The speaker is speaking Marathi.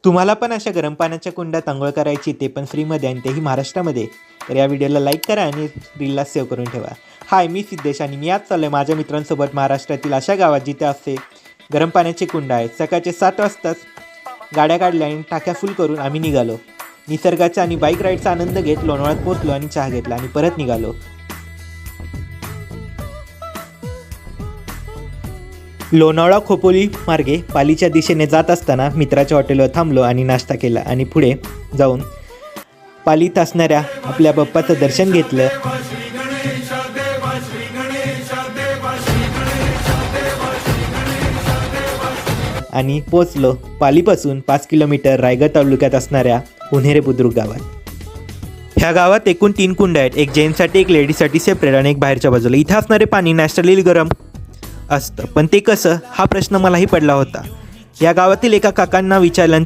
तुम्हाला पण अशा गरम पाण्याच्या कुंडात अंघोळ करायची, ते पण फ्रीमध्ये आणि तेही महाराष्ट्रामध्ये, तर या व्हिडिओला लाईक करा आणि रीलला सेव्ह करून ठेवा. हाय, मी सिद्धेश आणि मी आज चाललो आहे माझ्या मित्रांसोबत महाराष्ट्रातील अशा गावात जिथे असे गरम पाण्याचे कुंड आहेत. सकाळचे 7 वाजताच गाड्या काढल्या आणि टाक्या फुल करून आम्ही निघालो. निसर्गाचा आणि बाईक राईडचा आनंद घेत लोणावळ्यात पोहोचलो आणि चहा घेतला आणि परत निघालो. लोणावळा खोपोली मार्गे पालीच्या दिशेने जात असताना मित्राच्या हॉटेलवर थांबलो आणि नाश्ता केला आणि पुढे जाऊन पालीत असणाऱ्या आपल्या बाप्पाचं दर्शन घेतलं. आणि पोचलो पालीपासून 5 किलोमीटर रायगड तालुक्यात असणाऱ्या उन्हेरे बुद्रुक गावात. ह्या गावात एकूण 3 कुंड आहेत. एक जेंट्ससाठी, एक लेडीजसाठी सेपरेट आणि एक बाहेरच्या बाजूला. इथं असणारे पाणी नॅचरली गरम असतं, पण ते कसं, हा प्रश्न मलाही पडला होता. या गावातील एका काकांना विचारल्यानंतर